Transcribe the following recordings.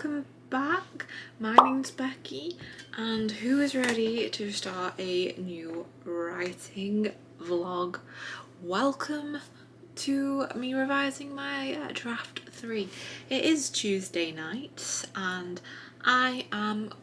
welcome back. My name's Becky, and who is ready to start a new writing vlog? Welcome to me revising my draft 3. It is Tuesday night and I am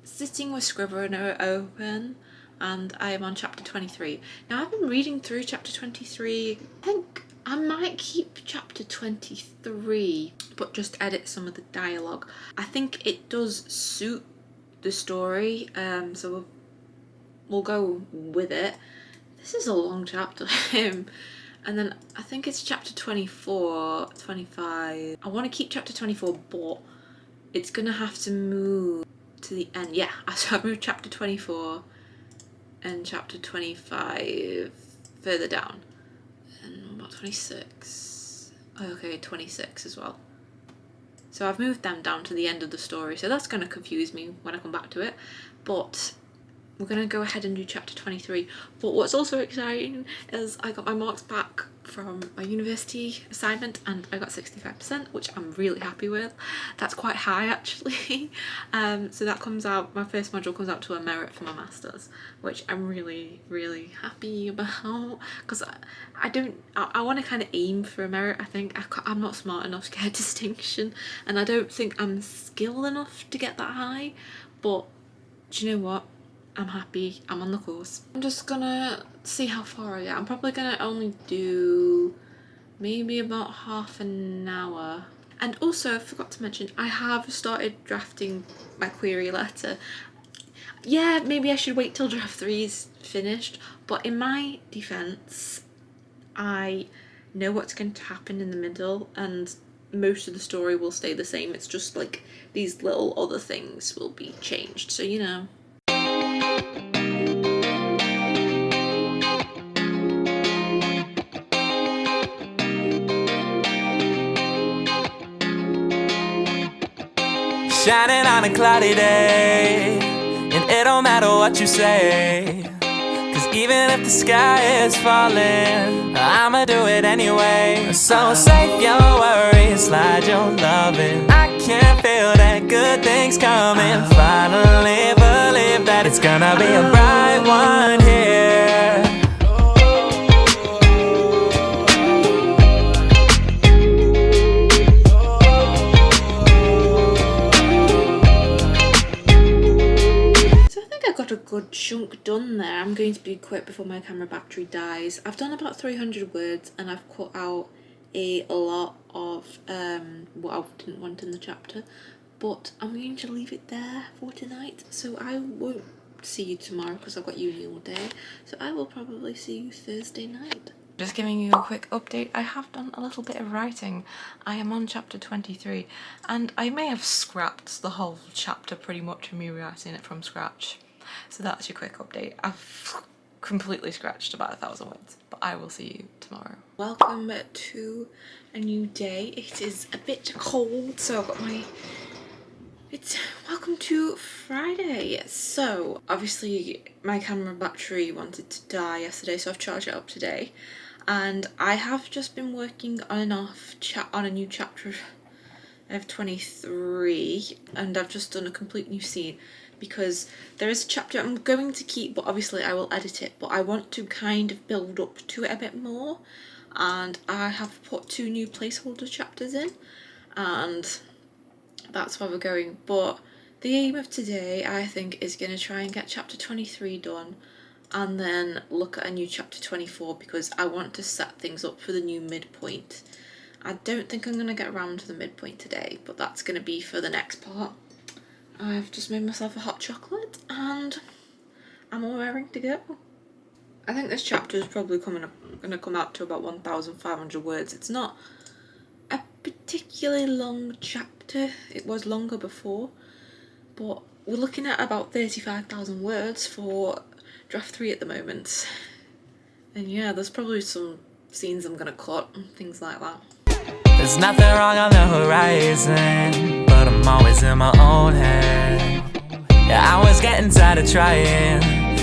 sitting with Scrivener open and I am on chapter 23. Now I've been reading through chapter 23. I think I might keep chapter 23 but just edit some of the dialogue. I think it does suit the story, so we'll go with it. This is a long chapter. And then I think it's chapter 24, 25. I want to keep chapter 24, but it's gonna have to move to the end. Yeah, so I've moved chapter 24 and chapter 25 further down. And about 26. Okay, 26 as well. So I've moved them down to the end of the story, so that's going to confuse me when I come back to it. But we're going to go ahead and do chapter 23. But what's also exciting is I got my marks back from my university assignment and I got 65%, which I'm really happy with. That's quite high actually. So that comes out, my first module comes out to a merit for my masters, which I'm really happy about, because I want to kind of aim for a merit. I think I'm not smart enough to get a distinction, and I don't think I'm skilled enough to get that high, but do you know what? I'm happy, I'm on the course. I'm just gonna see how far I get. I'm probably gonna only do maybe about half an hour. And also, I forgot to mention, I have started drafting my query letter. Yeah, maybe I should wait till draft 3 is finished, but in my defense, I know what's going to happen in the middle and most of the story will stay the same. It's just like these little other things will be changed, so you know. Shining on a cloudy day, and it don't matter what you say, 'cause even if the sky is falling, I'ma do it anyway. So save your worries, slide your loving. I can feel that good things coming. Finally believe that it's gonna be a bright one here. A good chunk done there. I'm going to be quick before my camera battery dies. I've done about 300 words and I've cut out a lot of what I didn't want in the chapter, but I'm going to leave it there for tonight. So I won't see you tomorrow because I've got uni all day, so I will probably see you Thursday night. Just giving you a quick update, I have done a little bit of writing. I am on chapter 23 and I may have scrapped the whole chapter pretty much from me writing it from scratch. So that's your quick update. I've completely scratched about 1,000 words, but I will see you tomorrow. Welcome to a new day. It is a bit cold, so I've got my... welcome to Friday. So obviously my camera battery wanted to die yesterday, so I've charged it up today. And I have just been working on and off on a new chapter of 23, and I've just done a complete new scene. Because there is a chapter I'm going to keep, but obviously I will edit it, but I want to kind of build up to it a bit more, and I have put 2 new placeholder chapters in, and that's where we're going. But the aim of today, I think, is going to try and get chapter 23 done and then look at a new chapter 24, because I want to set things up for the new midpoint. I don't think I'm going to get around to the midpoint today, but that's going to be for the next part. I've just made myself a hot chocolate and I'm all raring to go. I think this chapter is probably going to come out to about 1,500 words. It's not a particularly long chapter. It was longer before, but we're looking at about 35,000 words for draft 3 at the moment. And yeah, there's probably some scenes I'm going to cut and things like that. There's nothing wrong on the horizon, but I'm always in my own head. Yeah, I was getting tired of trying,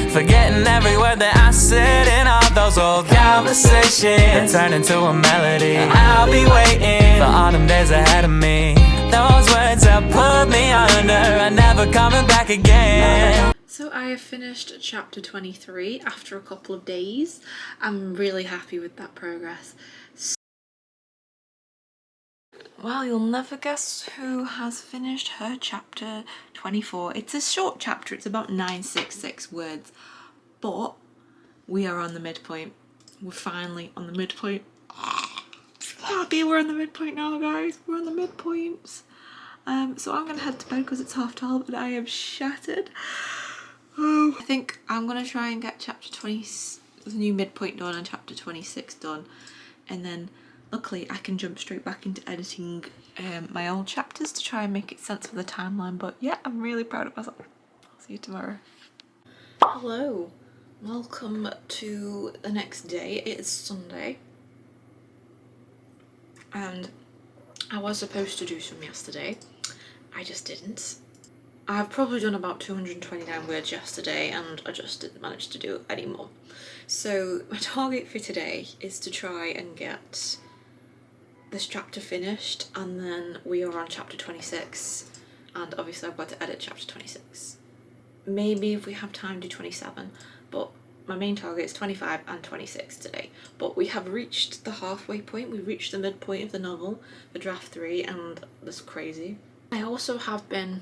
forgetting every word that I said in all those old conversations that turn into a melody. I'll be waiting for autumn days ahead of me, those words that put me under are never coming back again. So I have finished chapter 23 after a couple of days. I'm really happy with that progress. Well, you'll never guess who has finished her chapter 24. It's a short chapter, it's about 966 words, but we are on the midpoint. We're finally on the midpoint. Happy we're on the midpoint now, guys. We're on the midpoints. So I'm gonna head to bed because it's 12:30 and I am shattered. I think I'm gonna try and get chapter 20, the new midpoint done, and chapter 26 done, and then luckily I can jump straight back into editing my old chapters to try and make it sense of the timeline. But yeah, I'm really proud of myself. I'll see you tomorrow. Hello, welcome to the next day. It is Sunday and I was supposed to do some yesterday. I just didn't. I've probably done about 229 words yesterday and I just didn't manage to do any more. So my target for today is to try and get this chapter finished, and then we are on chapter 26, and obviously I've got to edit chapter 26. Maybe if we have time do 27, but my main target is 25 and 26 today. But we have reached the halfway point, we've reached the midpoint of the novel, the draft 3, and that's crazy. I also have been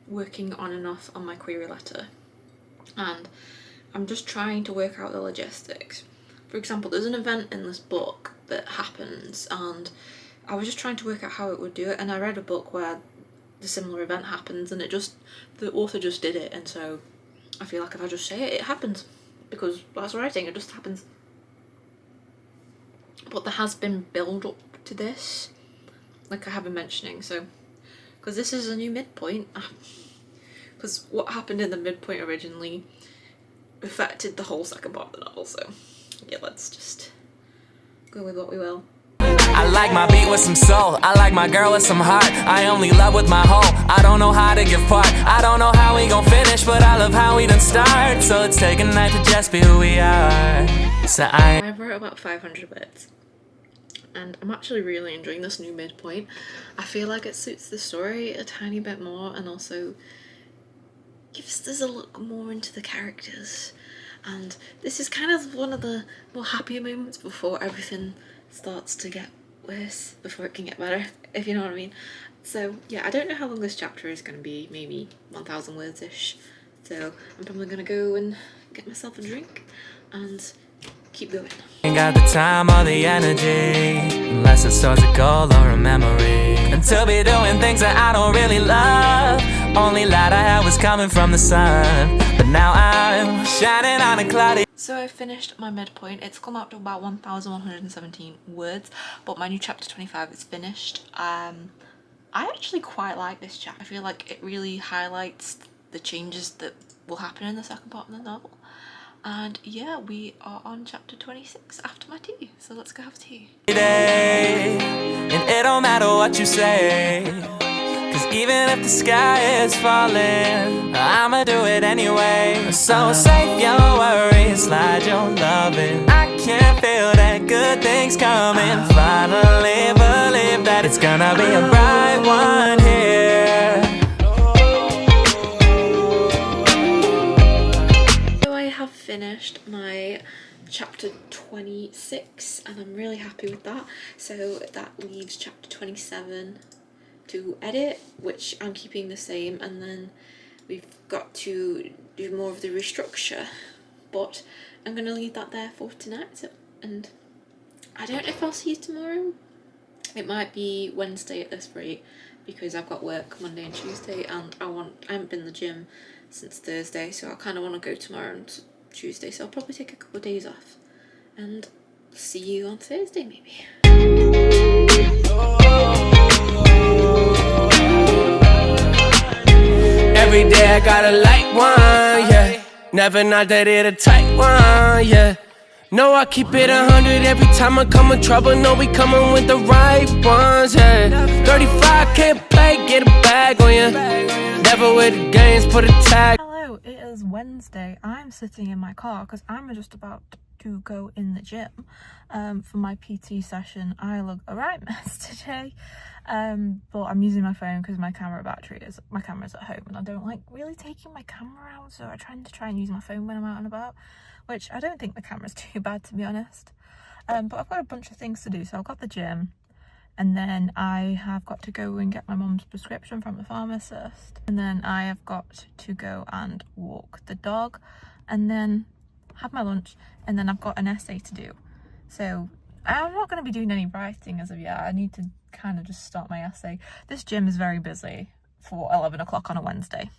working on and off on my query letter, and I'm just trying to work out the logistics. For example, there's an event in this book that happens and I was just trying to work out how it would do it, and I read a book where the similar event happens and the author just did it, and so I feel like if I just say it, it happens, because that's writing, it just happens. But there has been build up to this, like I have been mentioning, so because this is a new midpoint, because what happened in the midpoint originally affected the whole second part of the novel, so yeah, let's just go with what we will. I like my beat with some soul, I like my girl with some heart. I only love with my whole, I don't know how to give part. I don't know how we gon' finish, but I love how we done start. So let's take a night to just be who we are. So I wrote about 500 words and I'm actually really enjoying this new midpoint. I feel like it suits the story a tiny bit more and also gives us a look more into the characters. And this is kind of one of the more happier moments before everything starts to get worse, before it can get better, if you know what I mean. So yeah, I don't know how long this chapter is going to be, maybe 1,000 words-ish. So I'm probably going to go and get myself a drink and keep going. Ain't got the time or the energy, unless it's towards a goal or a memory, and to be doing things that I don't really love. Only light I had was coming from the sun, but now I'm shining on a cloudy. So I finished my midpoint. It's come out to about 1,117 words, but my new chapter 25 is finished. I actually quite like this chapter. I feel like it really highlights the changes that will happen in the second part of the novel. And yeah, we are on chapter 26 after my tea, so let's go have tea. And it don't matter what you say, 'cause even if the sky is falling, I'ma do it anyway. So save your worries, slide your loving. I can feel that good things coming. Finally believe that it's gonna be a bright one here. So I have finished my chapter 26 and I'm really happy with that. So that leaves chapter 27 to edit, which I'm keeping the same, and then we've got to do more of the restructure, but I'm gonna leave that there for tonight. So, and I don't know if I'll see you tomorrow. It might be Wednesday at this rate because I've got work Monday and Tuesday, and I haven't been to the gym since Thursday, so I kind of want to go tomorrow and Tuesday, so I'll probably take a couple of days off and see you on Thursday maybe. Every day I gotta light one, yeah. Never not that it a tight one, yeah. No, I keep it 100 every time I come in trouble. No, we coming with the right ones, yeah. 35 can't play, get a bag on ya. Never with the games, put a tag. Hello, it is Wednesday. I'm sitting in my car because I'm just about to go in the gym for my PT session. I look a right mess today, but I'm using my phone because my camera's at home, and I don't like really taking my camera out, so I try and use my phone when I'm out and about, which I don't think the camera's too bad, to be honest. But I've got a bunch of things to do. So I've got the gym, and then I have got to go and get my mum's prescription from the pharmacist, and then I have got to go and walk the dog, and then have my lunch, and then I've got an essay to do. So I'm not going to be doing any writing as of yet. I need to kind of just start my essay. This gym is very busy for 11 o'clock on a Wednesday,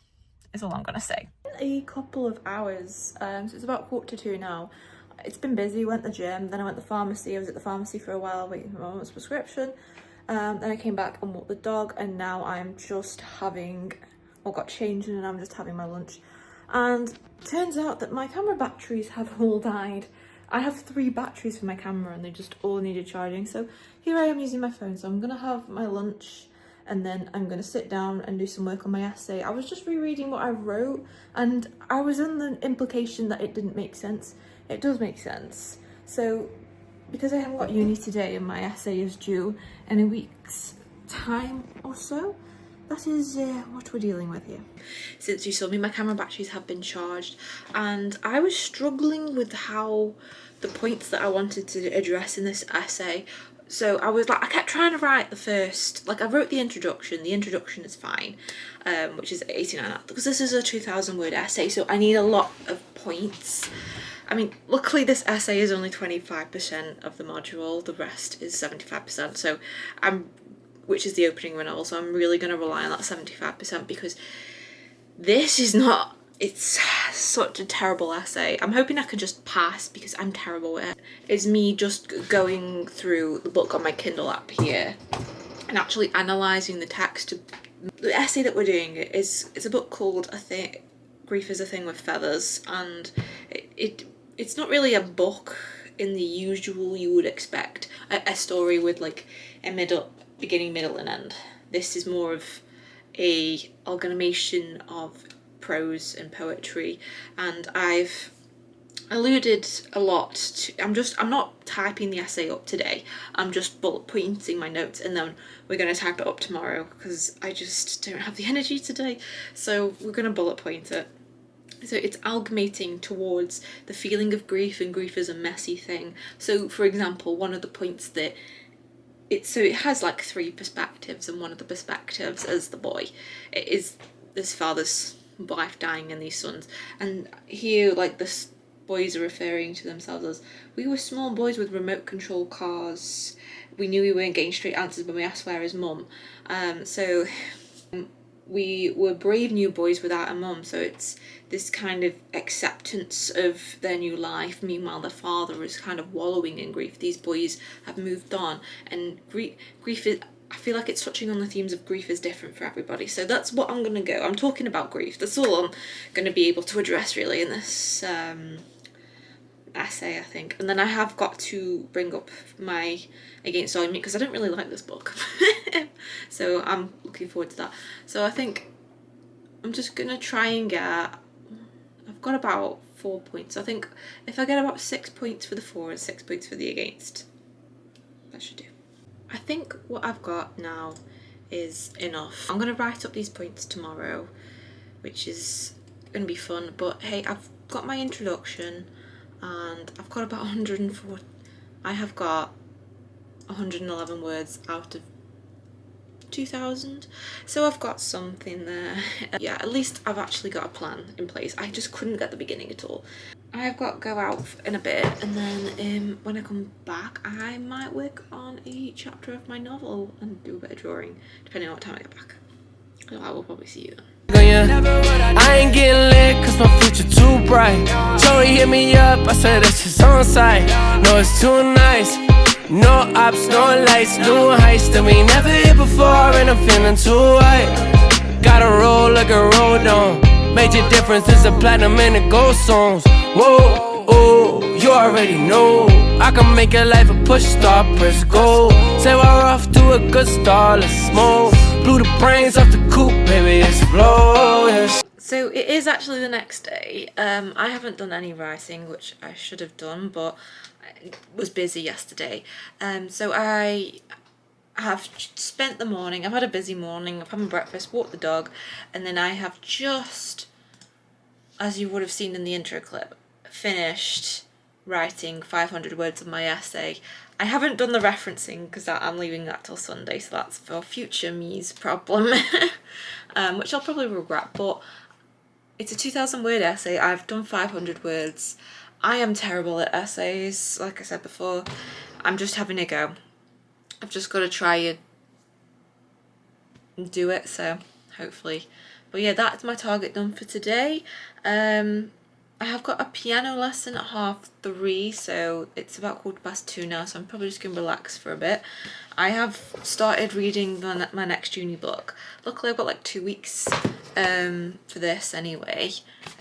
is all I'm going to say. A couple of hours, so it's about 1:45 now. It's been busy. Went to the gym, then I went to the pharmacy. I was at the pharmacy for a while waiting for my mum's prescription. Then I came back and walked the dog, and now I'm just got changed, and I'm just having my lunch. And turns out that my camera batteries have all died. I have 3 batteries for my camera, and they just all needed charging. So here I am using my phone. So I'm gonna have my lunch, and then I'm gonna sit down and do some work on my essay. I was just rereading what I wrote, and I was in the implication that it didn't make sense. It does make sense. So because I haven't got uni today and my essay is due in a week's time or so, that is what we're dealing with here. Since you saw me, my camera batteries have been charged, and I was struggling with how the points that I wanted to address in this essay. So I kept trying to write the first, I wrote the introduction is fine, which is 89, because this is a 2,000 word essay, so I need a lot of points. I mean, luckily this essay is only 25% of the module, the rest is 75%, so which is the opening renewal, so I'm really going to rely on that 75% because this is not, it's such a terrible essay. I'm hoping I can just pass because I'm terrible at it. It's me just going through the book on my Kindle app here and actually analysing the text. The essay that we're doing it's a book called Grief is a Thing with Feathers, and it's not really a book in the usual you would expect a story with a beginning, middle and end. This is more of a amalgamation of prose and poetry, and I've alluded a lot to, I'm not typing the essay up today, I'm just bullet pointing my notes, and then we're going to type it up tomorrow because I just don't have the energy today, so we're going to bullet point it. So it's amalgamating towards the feeling of grief, and grief is a messy thing. So for example, one of the points that it has 3 perspectives, and one of the perspectives is the boy. It is this father's wife dying and these sons, and here the boys are referring to themselves as, we were small boys with remote control cars, we knew we weren't getting straight answers when we asked where his mum. So we were brave new boys without a mum, so it's this kind of acceptance of their new life. Meanwhile, the father is kind of wallowing in grief. These boys have moved on, and grief is, I feel like it's touching on the themes of grief is different for everybody. So that's what I'm going to go. I'm talking about grief. That's all I'm going to be able to address really in this essay, I think. And then I have got to bring up my Against All Meat because I don't really like this book. So I'm looking forward to that. So I think I'm just going to try and get, I've got about 4 points. I think if I get about 6 points for the for and 6 points for the against, that should do. I think what I've got now is enough. I'm going to write up these points tomorrow, which is going to be fun. But hey, I've got my introduction, and I've got about 104. I have got 111 words out of 2,000, so I've got something there. Yeah, at least I've actually got a plan in place. I just couldn't get the beginning at all. I've got to go out in a bit, and then when I come back I might work on a chapter of my novel and do a bit of drawing, depending on what time I get back. So I will probably see you then. I ain't getting lit cause my future too bright. Joey hit me up, I said it's just on site. No, it's too nice. No ops, no lights, new heights that we never hit before, and I'm feeling too high. Gotta roll like a road on. Major difference is the platinum and the gold songs. Whoa, oh, you already know I can make your life a push star, press go. Say we're off to a good start, let's smoke. Blew the brains off the coupe, baby, explode, yes. So it is actually the next day. I haven't done any writing, which I should have done, but I was busy yesterday. So I have spent the morning, I've had a busy morning, I've had my breakfast, walked the dog, and then I have just, as you would have seen in the intro clip, finished writing 500 words of my essay. I haven't done the referencing because I'm leaving that till Sunday, so that's for future me's problem, which I'll probably regret, but it's a 2,000 word essay. I've done 500 words. I am terrible at essays, like I said before. I'm just having a go. I've just got to try and do it, so hopefully. But yeah, that's my target done for today. I have got a piano lesson at 3:30, so it's about 2:15 now, so I'm probably just going to relax for a bit. I have started reading my next uni book. Luckily I've got like 2 weeks for this anyway,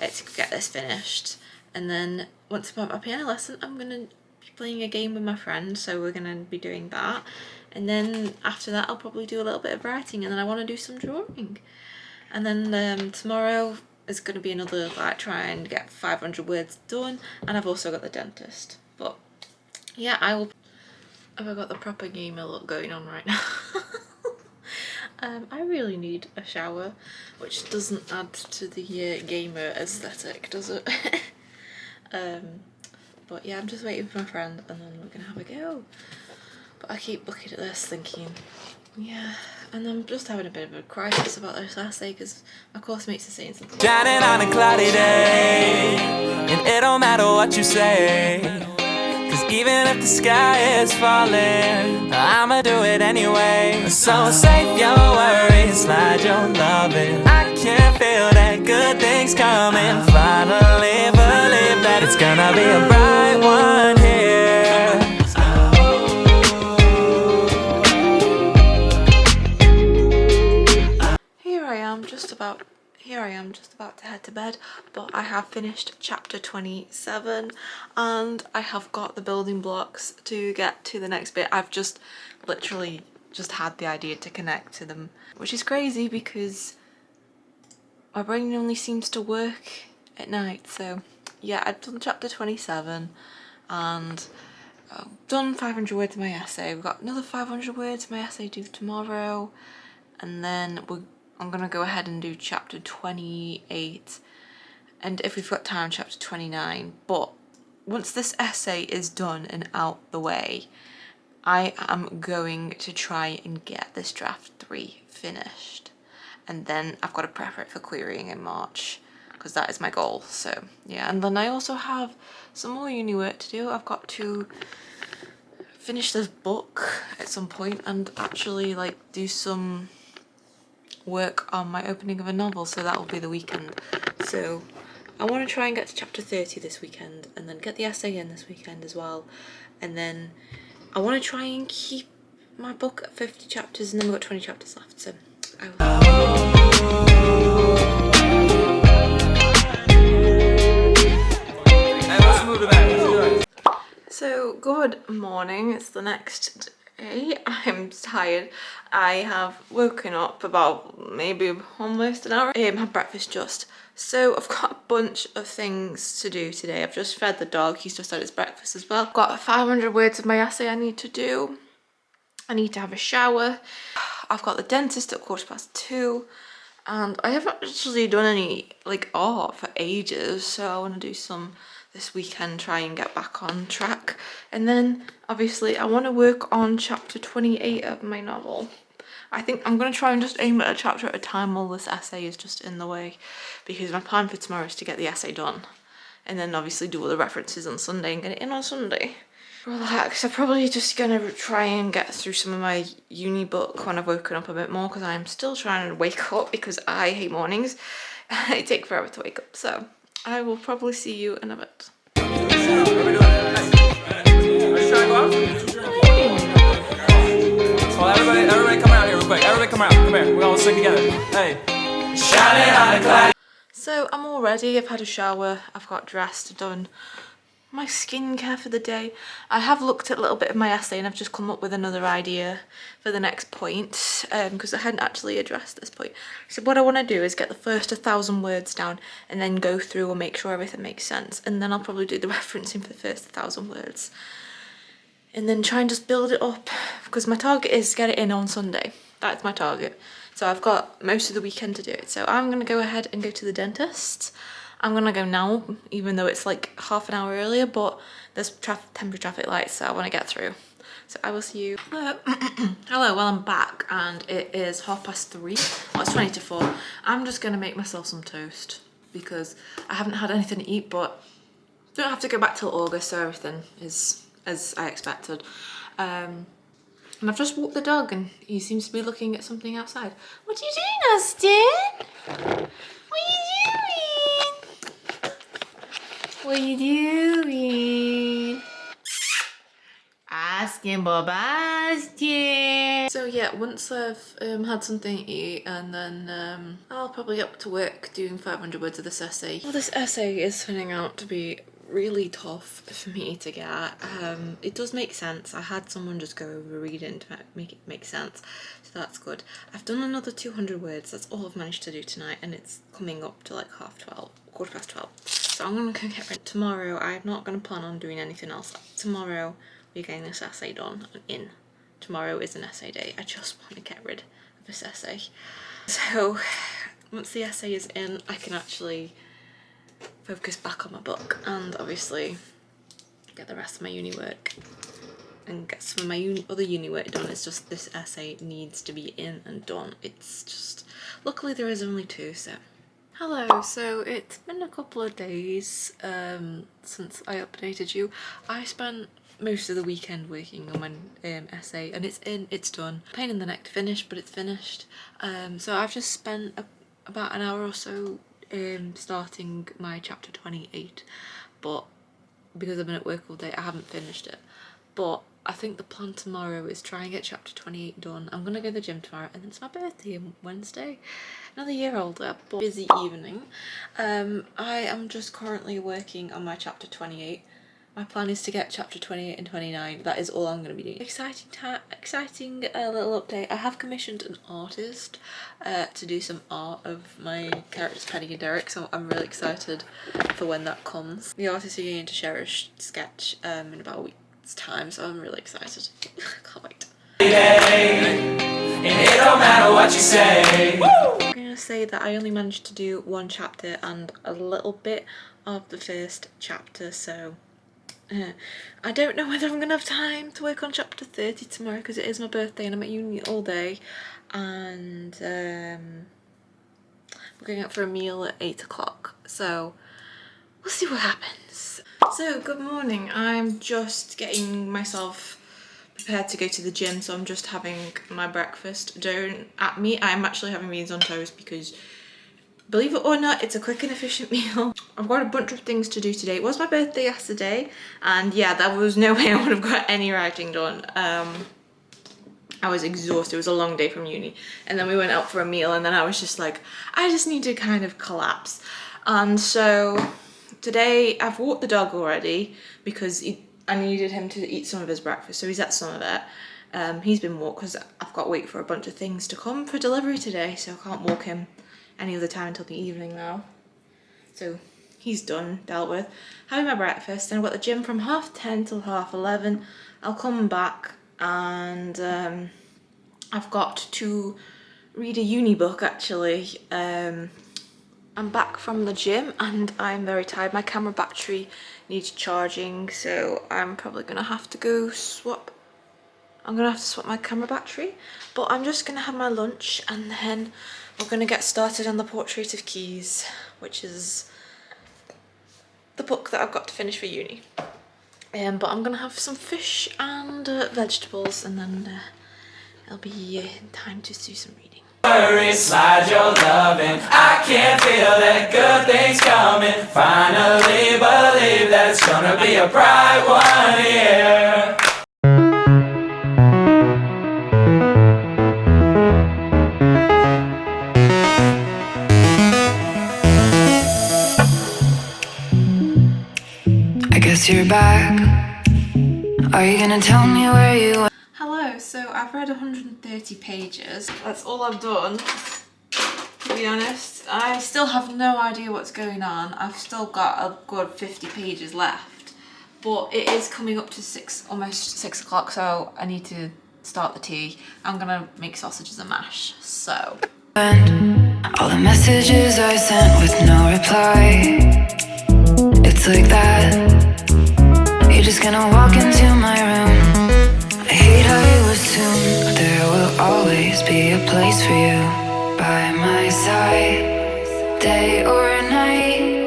to get this finished. And then once I'm at my piano lesson, I'm going to be playing a game with my friend, so we're going to be doing that. And then after that I'll probably do a little bit of writing, and then I want to do some drawing. And then tomorrow is going to be another, like, try and get 500 words done, and I've also got the dentist. But yeah, have I got the proper gamer look going on right now? I really need a shower, which doesn't add to the gamer aesthetic, does it? But yeah, I'm just waiting for my friend, and then we're gonna have a go. But I keep looking at this thinking, yeah, and I'm just having a bit of a crisis about this essay because my course mates are saying something. Shining on a cloudy day, and it don't matter what you say, 'cause even if the sky is falling, I'ma do it anyway. So save your worries, slide your loving. I can feel that good things coming. Finally believe that it's gonna be a bright one here. Here I am just about to head to bed, but I have finished chapter 27 and I have got the building blocks to get to the next bit. I've just literally just had the idea to connect to them, which is crazy because my brain only seems to work at night. So yeah, I've done chapter 27 and I've done 500 words of my essay. We've got another 500 words of my essay due tomorrow, and then I'm gonna go ahead and do chapter 28, and if we've got time, chapter 29. But once this essay is done and out the way, I am going to try and get this draft 3 finished, and then I've got to prep it for querying in March because that is my goal. So yeah, and then I also have some more uni work to do. I've got to finish this book at some point and actually like do some work on my opening of a novel, so that will be the weekend. So I want to try and get to chapter 30 this weekend, and then get the essay in this weekend as well, and then I want to try and keep my book at 50 chapters, and then we've got 20 chapters left, so I will. So good morning, it's the next day. I'm tired. I have woken up about maybe almost an hour. I had breakfast just. So I've got a bunch of things to do today. I've just fed the dog, he's just had his breakfast as well. I've got 500 words of my essay I need to do. I need to have a shower. I've got the dentist at 2:15, and I haven't actually done any like art for ages, so I want to do some this weekend, try and get back on track. And then obviously I want to work on chapter 28 of my novel. I think I'm going to try and just aim at a chapter at a time while this essay is just in the way, because my plan for tomorrow is to get the essay done and then obviously do all the references on Sunday and get it in on Sunday. Relax. I'm probably just going to try and get through some of my uni book when I've woken up a bit more, because I'm still trying to wake up because I hate mornings. It takes forever to wake up, so I will probably see you in a bit. Well, everybody come out here real quick. Everybody come out. Come here. We all sing together. Hey. Shining on a cloud. So I'm all ready. I've had a shower. I've got dressed, done my skincare for the day. I have looked at a little bit of my essay and I've just come up with another idea for the next point because I hadn't actually addressed this point. So what I want to do is get the first 1,000 words down and then go through and make sure everything makes sense, and then I'll probably do the referencing for the first 1,000 words and then try and just build it up, because my target is to get it in on Sunday. That's my target. So I've got most of the weekend to do it. So I'm going to go ahead and go to the dentist. I'm gonna go now, even though it's like half an hour earlier, but there's temporary traffic lights, so I want to get through. So I will see you. Hello. Hello, well I'm back and it is 3:30. Well, it's 20 to 4. I'm just gonna make myself some toast because I haven't had anything to eat, but don't have to go back till August, so everything is as I expected. And I've just walked the dog and he seems to be looking at something outside. What are you doing, Austin? What are you doing? What are you doing? Asking Bob Asking. So yeah, once I've had something to eat, and then I'll probably get up to work doing 500 words of this essay. Well, this essay is turning out to be really tough for me to get. It does make sense. I had someone just go over read it to make it make sense, so that's good. I've done another 200 words. That's all I've managed to do tonight, and it's coming up to like 12:30, 12:15. So I'm gonna go get ready. Tomorrow I'm not gonna plan on doing anything else. Tomorrow we're getting this essay done and in. Tomorrow is an essay day. I just want to get rid of this essay. So once the essay is in, I can actually focus back on my book and obviously get the rest of my uni work and get some of my other uni work done. It's just this essay needs to be in and done. It's just, luckily there is only 2, so. Hello, so it's been a couple of days since I updated you. I spent most of the weekend working on my essay and it's in, it's done. Pain in the neck to finish, but it's finished. So I've just spent about an hour or so starting my chapter 28, but because I've been at work all day I haven't finished it. But I think the plan tomorrow is try and get chapter 28 done. I'm gonna go to the gym tomorrow and then it's my birthday on Wednesday. Another year older, but busy evening. I am just currently working on my chapter 28. My plan is to get chapter 28 and 29. That is all I'm going to be doing. Exciting little update. I have commissioned an artist to do some art of my characters Penny and Derek, so I'm really excited for when that comes. The artists are going to share a sketch in about a week's time, so I'm really excited. Can't wait. And it don't matter what you say. I'm going to say that I only managed to do 1 chapter and a little bit of the first chapter, so I don't know whether I'm going to have time to work on chapter 30 tomorrow because it is my birthday and I'm at uni all day, and we're going out for a meal at 8 o'clock, so we'll see what happens. So good morning, I'm just getting myself prepared to go to the gym, so I'm just having my breakfast. Don't at me, I'm actually having beans on toast because believe it or not, it's a quick and efficient meal. I've got a bunch of things to do today. It was my birthday yesterday, and yeah, there was no way I would have got any writing done. I was exhausted. It was a long day from uni. And then we went out for a meal, and then I was just like, I just need to kind of collapse. And so today I've walked the dog already because I needed him to eat some of his breakfast, so he's at some of it. He's been walked because I've got to wait for a bunch of things to come for delivery today, so I can't walk him any other time until the evening now. So he's done, dealt with. Having my breakfast, and I've got the gym from 10:30 till 11:30. I'll come back and I've got to read a uni book actually. I'm back from the gym and I'm very tired. My camera battery needs charging, so I'm probably gonna have to go swap. I'm gonna have to swap my camera battery, but I'm just gonna have my lunch and then we're gonna get started on the Portrait of Keys, which is the book that I've got to finish for uni. But I'm gonna have some fish and vegetables, and then it'll be time to do some reading. Hurry, slide your loving. I can feel that good things coming. Finally believe that it's gonna be a bright one here. I guess you're back. Are you gonna tell me where you went? Hello, so I've read 130 pages. That's all I've done, to be honest. I still have no idea what's going on. I've still got a good 50 pages left, but it is coming up to almost 6 o'clock, so I need to start the tea. I'm gonna make sausages and mash, so. All the messages I sent with no reply. It's like that. You're just gonna walk into my room. I hate how you assume there will always be a place for you by my side, day or night.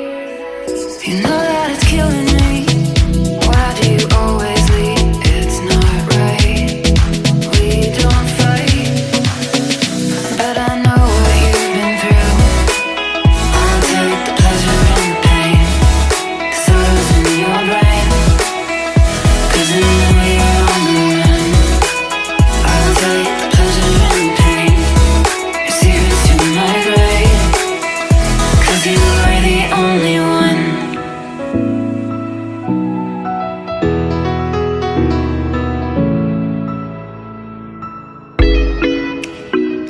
You know that it's killing me. Why do you always leave? It's not right. We don't fight, but I know what you've been through. I'll take the pleasure and the pain, 'cause I was in your brain. 'Cause I know you're on the run. I'll take the pleasure and the pain, your secrets to my grave. 'Cause you are the only one.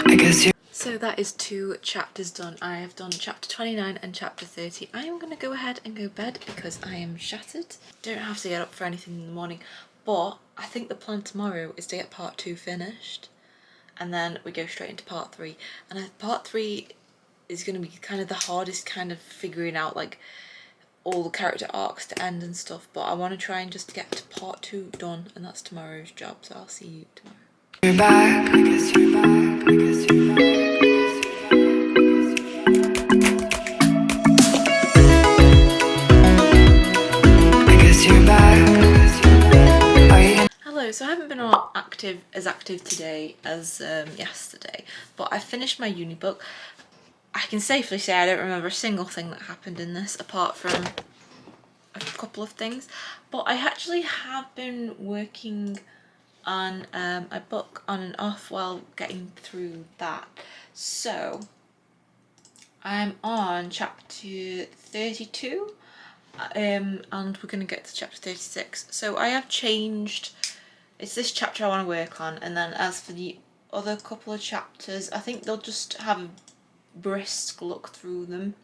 I guess you're. So that is 2 chapters done. I have done chapter 29 and chapter 30. I am going to go ahead and go bed because I am shattered. Don't have to get up for anything in the morning, but I think the plan tomorrow is to get part 2 finished and then we go straight into part 3. And part 3 is going to be kind of the hardest, kind of figuring out like all the character arcs to end and stuff, but I want to try and just get to part 2 done, and that's tomorrow's job, so I'll see you tomorrow. You're back. I guess you're back. I guess you're back. I guess you're back. Are you gonna? Hello, so I haven't been as active today as yesterday, but I finished my uni book. I can safely say I don't remember a single thing that happened in this apart from a couple of things, but I actually have been working on a book on and off while getting through that. So I'm on chapter 32 and we're going to get to chapter 36. So I have changed, it's this chapter I want to work on, and then as for the other couple of chapters, I think they'll just have a brisk look through them,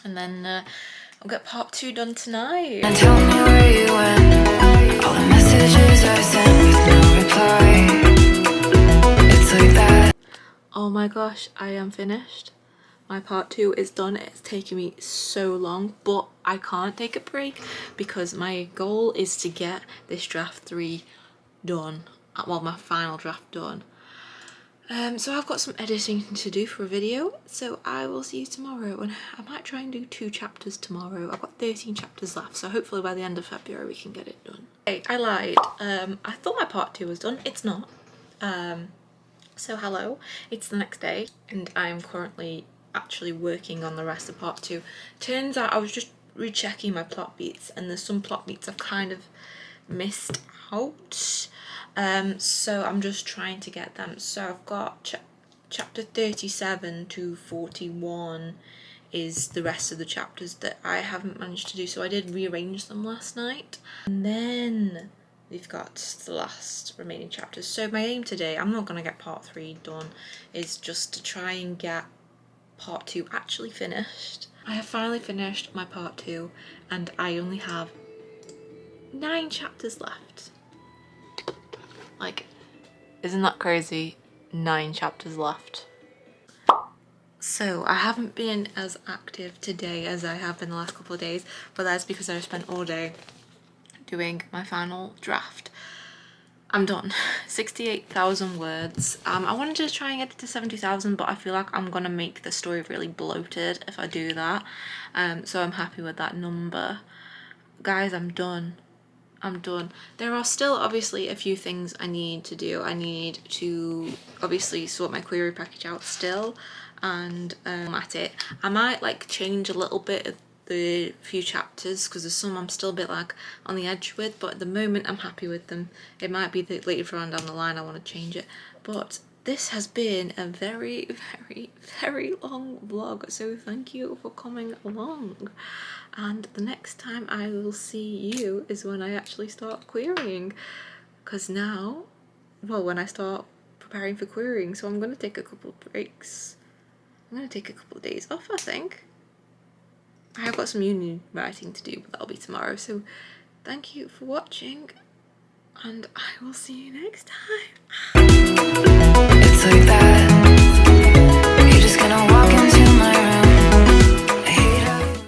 and then I'll get part 2 done tonight. And tell me where you went. All the messages I sent with no reply. It's like that. Oh my gosh, I am finished. My part 2 is done. It's taken me so long, but I can't take a break because my goal is to get this draft 3 done. Well, my final draft done. So I've got some editing to do for a video, so I will see you tomorrow, and I might try and do 2 chapters tomorrow. I've got 13 chapters left, so hopefully by the end of February we can get it done. Hey, I lied. I thought my part 2 was done. It's not. So hello, it's the next day and I'm currently actually working on the rest of part 2. Turns out I was just rechecking my plot beats and there's some plot beats I've kind of missed out. So I'm just trying to get them. So I've got chapter 37 to 41 is the rest of the chapters that I haven't managed to do. So I did rearrange them last night. And then we've got the last remaining chapters. So my aim today, I'm not going to get part 3 done, is just to try and get part 2 actually finished. I have finally finished my part 2 and I only have 9 chapters left. Like, isn't that crazy? 9 chapters left. So I haven't been as active today as I have been the last couple of days, but that's because I spent all day doing my final draft. I'm done. 68,000 words. I wanted to try and get it to 70,000, but I feel like I'm gonna make the story really bloated if I do that. So I'm happy with that number. Guys, I'm done. I'm done. There are still obviously a few things I need to do. I need to obviously sort my query package out still and at it. I might like change a little bit of the few chapters because there's some I'm still a bit like on the edge with, but at the moment I'm happy with them. It might be that later on down the line I want to change it, but this has been a very, very, very long vlog, so thank you for coming along. And the next time I will see you is when I actually start querying, because now, well, when I start preparing for querying, so I'm going to take a couple of breaks. I'm going to take a couple of days off, I think. I have got some uni writing to do, but that'll be tomorrow. So thank you for watching, and I will see you next time.